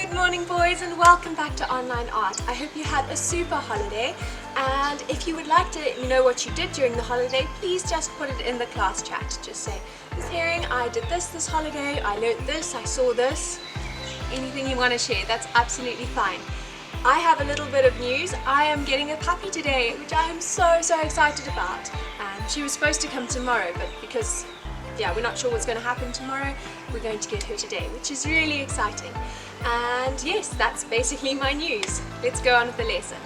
Good morning, boys, and welcome back to Online Art. I hope you had a super holiday, and if you would like to let me know what you did during the holiday, please just put it in the class chat. Just say, Ms. Herring, I did this holiday, I learned this, I saw this. Anything you want to share, that's absolutely fine. I have a little bit of news. I am getting a puppy today, which I am so excited about. And she was supposed to come tomorrow, but because we're not sure what's going to happen tomorrow, we're going to get her today, which is really exciting. And yes, that's basically my news. Let's go on with the lesson.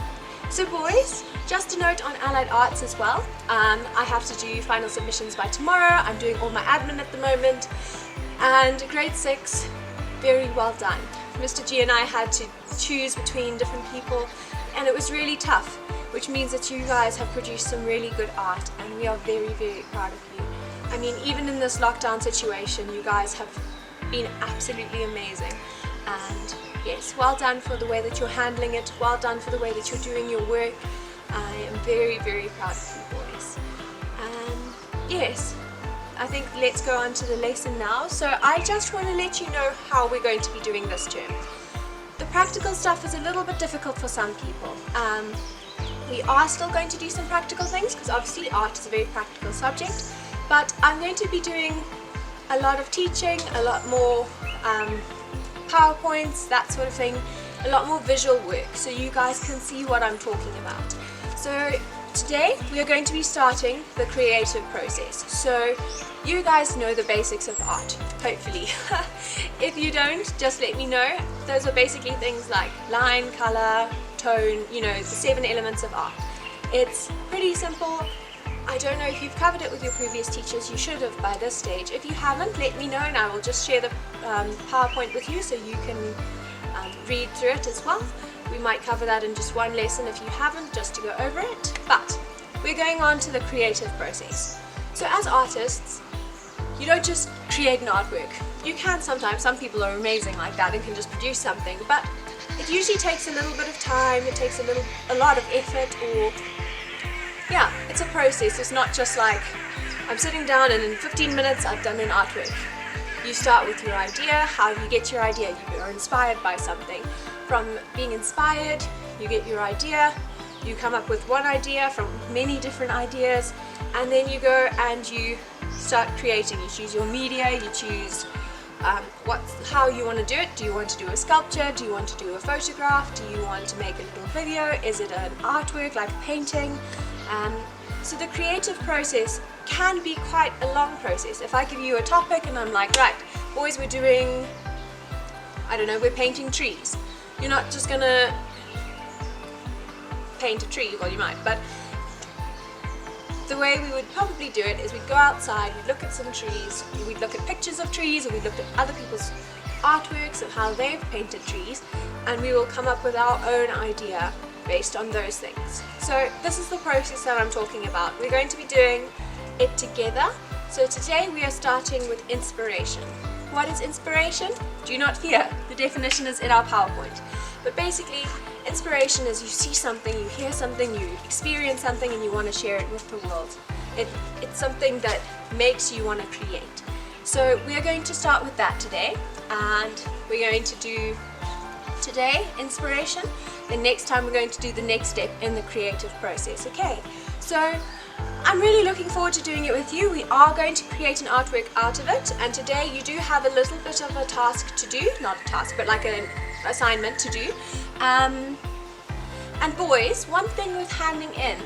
So boys, just a note on Allied Arts as well. I have to do final submissions by tomorrow. I'm doing all my admin at the moment. And grade 6, very well done. Mr. G and I had to choose between different people, and it was really tough, which means that you guys have produced some really good art, and we are very proud of you. I mean, even in this lockdown situation, you guys have been absolutely amazing. And yes, well done for the way that you're handling it, well done for the way that you're doing your work. I am very proud of you boys. And yes, I think let's go on to the lesson now. So I just want to let you know how we're going to be doing this term. The practical stuff is a little bit difficult for some people. We are still going to do some practical things because obviously art is a very practical subject, but I'm going to be doing a lot of teaching, a lot more PowerPoints, that sort of thing, a lot more visual work so you guys can see what I'm talking about. So today we are going to be starting the creative process. So you guys know the basics of art, hopefully. If you don't, just let me know. Those are basically things like line, color, tone, you know, the 7 elements of art. It's pretty simple. I don't know if you've covered it with your previous teachers. You should have by this stage. If you haven't, let me know and I will just share the PowerPoint with you so you can read through it as well. We might cover that in just one lesson if you haven't, just to go over it. But we're going on to the creative process. So as artists, you don't just create an artwork. You can sometimes. Some people are amazing like that and can just produce something, but it usually takes a little bit of time. It takes a lot of effort, or yeah, it's a process. It's not just like I'm sitting down and in 15 minutes I've done an artwork. You start with your idea. How do you get your idea? You are inspired by something. From being inspired, you get your idea. You come up with one idea from many different ideas, and then you go and you start creating. You choose your media, you choose how you want to do it. Do you want to do a sculpture? Do you want to do a photograph? Do you want to make a little video? Is it an artwork like painting? So the creative process can be quite a long process. If I give you a topic and I'm like, right, boys, we're doing, I don't know, we're painting trees. You're not just gonna paint a tree, well you might, but the way we would probably do it is we'd go outside, we'd look at some trees, we'd look at pictures of trees, or we'd look at other people's artworks of how they've painted trees, and we will come up with our own idea based on those things. So this is the process that I'm talking about. We're going to be doing it together. So today we are starting with inspiration. What is inspiration? Do not fear. The definition is in our PowerPoint. But basically, inspiration is you see something, you hear something, you experience something, and you want to share it with the world. It's something that makes you want to create. So we are going to start with that today, and we're going to do today inspiration. Then next time we're going to do the next step in the creative process. Okay, so I'm really looking forward to doing it with you. We are going to create an artwork out of it, and today you do have a little bit of a task to do, not a task, but like an assignment to do. And boys, one thing with handing in,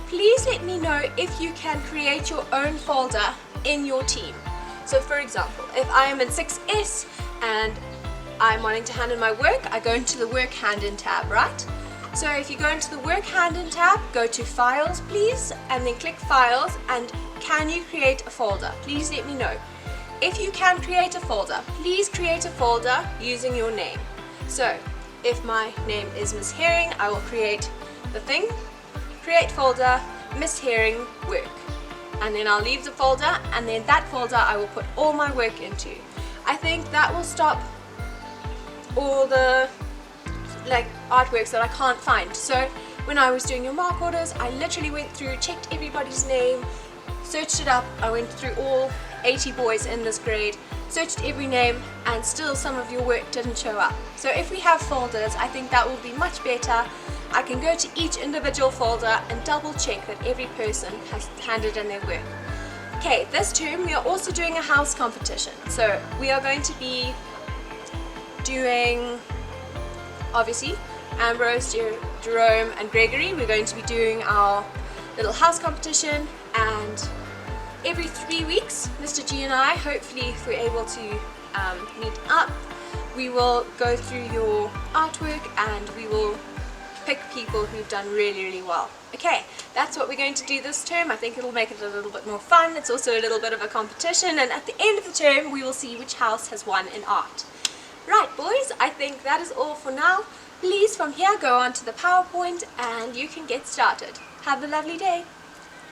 please let me know if you can create your own folder in your team. So for example, if I am in 6S and I'm wanting to hand in my work, I go into the work hand in tab, right? So if you go into the work hand in tab, go to files please, and then click files, and can you create a folder? Please let me know. If you can create a folder, please create a folder using your name. So if my name is Miss Herring, I will create the thing, create folder, Miss Herring work. And then I'll leave the folder, and then that folder I will put all my work into. I think that will stop all the artworks that I can't find. So when I was doing your mark orders, I literally went through, checked everybody's name, searched it up, I went through all 80 boys in this grade, searched every name, and still some of your work didn't show up. So if we have folders, I think that will be much better. I can go to each individual folder and double check that every person has handed in their work. Okay, this term we are also doing a house competition. So we are going to be doing, obviously, Ambrose, Jerome and Gregory. We're going to be doing our little house competition, and every 3 weeks, Mr. G and I, hopefully if we're able to meet up, we will go through your artwork and we will pick people who've done really well. Okay, that's what we're going to do this term. I think it'll make it a little bit more fun. It's also a little bit of a competition, and at the end of the term we will see which house has won in art. Right boys, I think that is all for now. Please from here go on to the PowerPoint and you can get started. Have a lovely day.